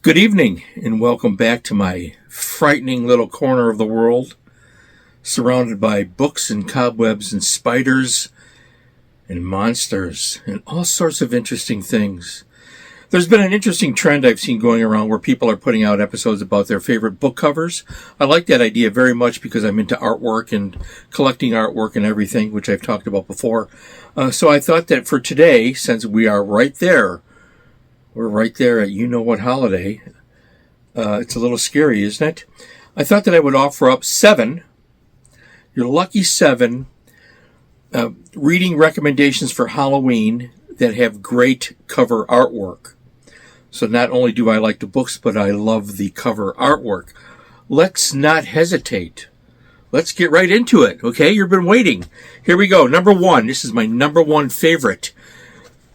Good evening, and welcome back to my frightening little corner of the world, surrounded by books and cobwebs and spiders and monsters and all sorts of interesting things. There's been an interesting trend I've seen going around where people are putting out episodes about their favorite book covers. I like that idea very much because I'm into artwork and collecting artwork and everything, which I've talked about before. So I thought that for today, since we are right there, we're right there at you-know-what holiday. It's a little scary, isn't it? I thought that I would offer up your lucky 7 reading recommendations for Halloween that have great cover artwork. So not only do I like the books, but I love the cover artwork. Let's not hesitate. Let's get right into it, okay? You've been waiting. Here we go. Number 1. This is my number 1 favorite.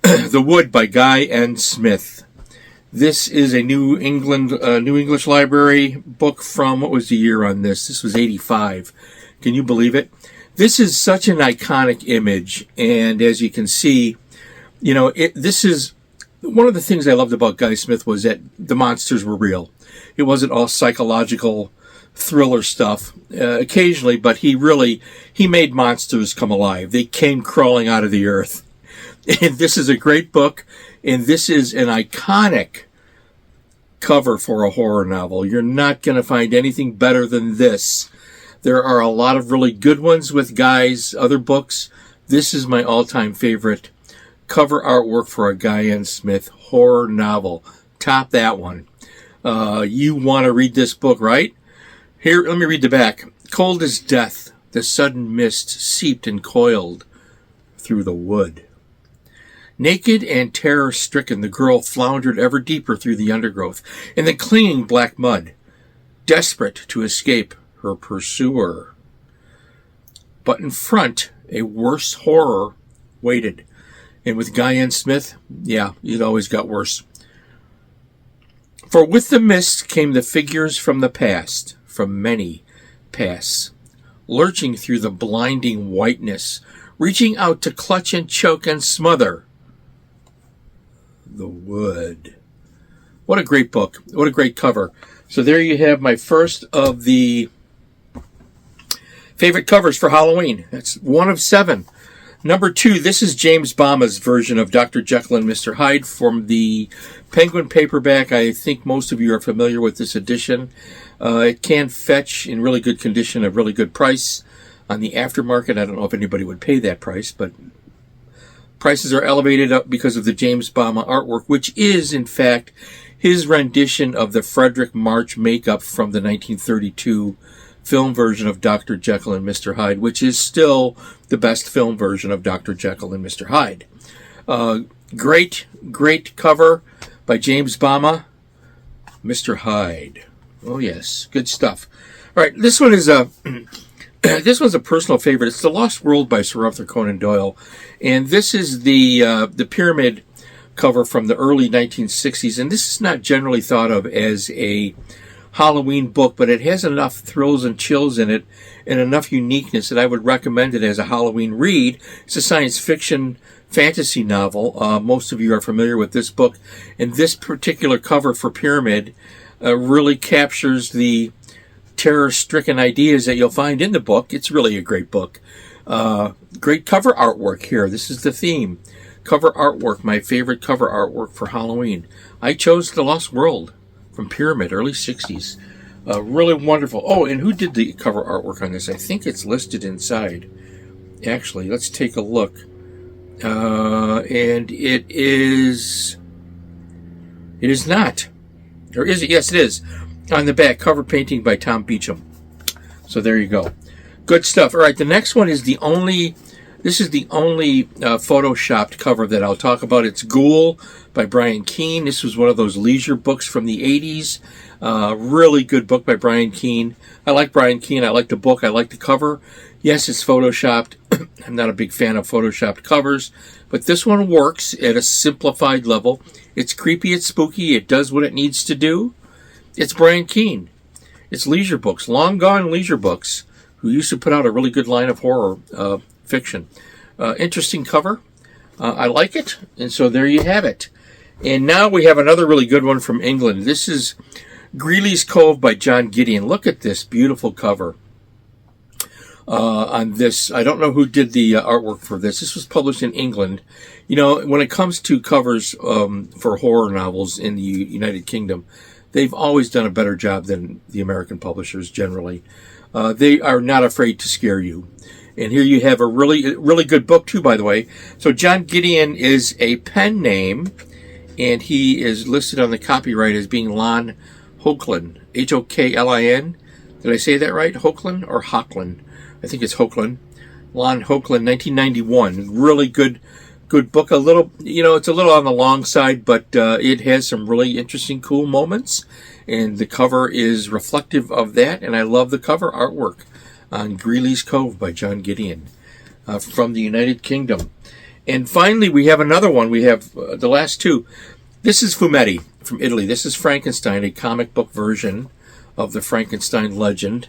The Wood by Guy N. Smith. This is a New English Library book from, what was the year on this? This was 85. Can you believe it? This is such an iconic image, and as you can see, this is one of the things I loved about Guy Smith was that the monsters were real. It wasn't all psychological thriller stuff occasionally, but he made monsters come alive. They came crawling out of the earth. And this is a great book, and this is an iconic cover for a horror novel. You're not going to find anything better than this. There are a lot of really good ones with Guy's other books. This is my all-time favorite cover artwork for a Guy N. Smith horror novel. Top that one. You want to read this book, right? Here, let me read the back. Cold as death, the sudden mist seeped and coiled through the wood. Naked and terror-stricken, the girl floundered ever deeper through the undergrowth in the clinging black mud, desperate to escape her pursuer. But in front, a worse horror waited. And with Guy N. Smith, it always got worse. For with the mist came the figures from the past, from many pasts, lurching through the blinding whiteness, reaching out to clutch and choke and smother the wood. What a great book. What a great cover. So there you have my first of the favorite covers for Halloween. That's 1 of 7. Number 2, this is James Bama's version of Dr. Jekyll and Mr. Hyde from the Penguin paperback. I think most of you are familiar with this edition. It can fetch in really good condition, a really good price on the aftermarket. I don't know if anybody would pay that price, but prices are elevated up because of the James Bama artwork, which is, in fact, his rendition of the Frederick March makeup from the 1932 film version of Dr. Jekyll and Mr. Hyde, which is still the best film version of Dr. Jekyll and Mr. Hyde. Great cover by James Bama. Mr. Hyde. Oh, yes. Good stuff. All right, this one is this one's a personal favorite. It's The Lost World by Sir Arthur Conan Doyle. And this is the pyramid cover from the early 1960s. And this is not generally thought of as a Halloween book, but it has enough thrills and chills in it and enough uniqueness that I would recommend it as a Halloween read. It's a science fiction fantasy novel. Most of you are familiar with this book. And this particular cover for Pyramid really captures the terror-stricken ideas that you'll find in the book. It's really a great book. Great cover artwork here. This is the theme. Cover artwork, my favorite cover artwork for Halloween. I chose The Lost World from Pyramid, early 60s. Really wonderful. Oh, and who did the cover artwork on this? I think it's listed inside. Actually, let's take a look. And it is not. Or is it? Yes, it is. On the back, cover painting by Tom Beecham. So there you go. Good stuff. All right, the next one is the only photoshopped cover that I'll talk about. It's Ghoul by Brian Keene. This was one of those leisure books from the 80s. Really good book by Brian Keene. I like Brian Keene. I like the book. I like the cover. Yes, it's photoshopped. I'm not a big fan of photoshopped covers, but this one works at a simplified level. It's creepy. It's spooky. It does what it needs to do. It's Brian Keene. It's leisure books, long gone leisure books, who used to put out a really good line of horror fiction. Interesting cover. I like it, and so there you have it. And now we have another really good one from England. This is Greeley's Cove by John Gideon. Look at this beautiful cover. On this, I don't know who did the artwork for this. This was published in England. You know, when it comes to covers for horror novels in the United Kingdom, they've always done a better job than the American publishers generally. They are not afraid to scare you. And here you have a really good book too, by the way. So John Gideon is a pen name, and he is listed on the copyright as being Lon Hoechlin, Hoklin. Did I say that right? Hoechlin or Hoechlin? I think it's Hoechlin. Lon Hoechlin, 1991. Really good book. A little, it's a little on the long side, but it has some really interesting, cool moments. And the cover is reflective of that. And I love the cover artwork on Greeley's Cove by John Gideon from the United Kingdom. And finally, we have another one. We have the last two. This is Fumetti from Italy. This is Frankenstein, a comic book version of the Frankenstein legend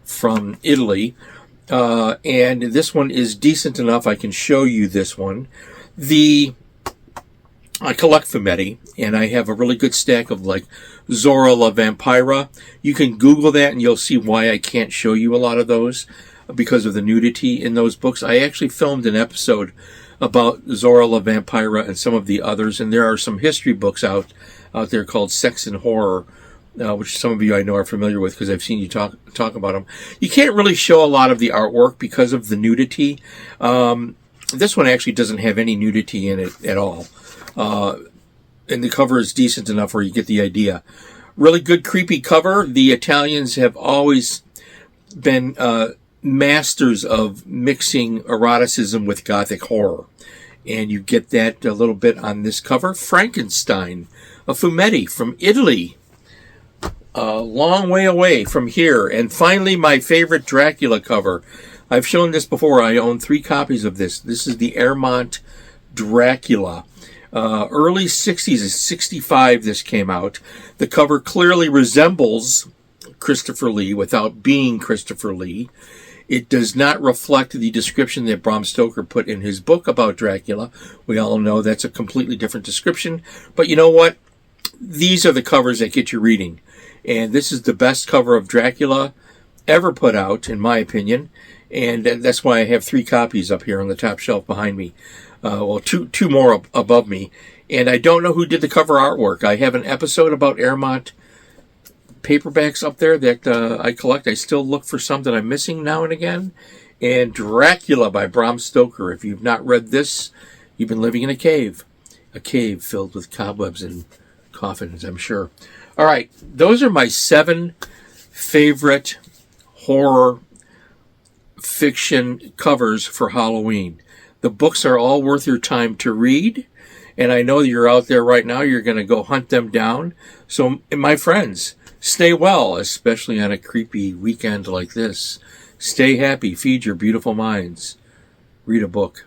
from Italy. And this one is decent enough. I can show you this one. I collect Fumetti, and I have a really good stack of like Zora la Vampira. You can Google that, and you'll see why I can't show you a lot of those because of the nudity in those books. I actually filmed an episode about Zora la Vampira and some of the others, and there are some history books out there called Sex and Horror, which some of you I know are familiar with because I've seen you talk about them. You can't really show a lot of the artwork because of the nudity. This one actually doesn't have any nudity in it at all. And the cover is decent enough where you get the idea. Really good, creepy cover. The Italians have always been masters of mixing eroticism with gothic horror. And you get that a little bit on this cover. Frankenstein, a Fumetti from Italy. A long way away from here. And finally, my favorite Dracula cover. I've shown this before. I own 3 copies of this. This is the Airmont Dracula. Early 60s, 65 this came out. The cover clearly resembles Christopher Lee without being Christopher Lee. It does not reflect the description that Bram Stoker put in his book about Dracula. We all know that's a completely different description. But you know what? These are the covers that get you reading. And this is the best cover of Dracula ever put out, in my opinion. And that's why I have 3 copies up here on the top shelf behind me. Well, two more above me. And I don't know who did the cover artwork. I have an episode about Airmont paperbacks up there that I collect. I still look for some that I'm missing now and again. And Dracula by Bram Stoker. If you've not read this, you've been living in a cave. A cave filled with cobwebs and coffins, I'm sure. All right, those are my 7 favorite horror fiction covers for Halloween. The books are all worth your time to read, and I know you're out there right now. You're going to go hunt them down. So, my friends, stay well, especially on a creepy weekend like this. Stay happy. Feed your beautiful minds. Read a book.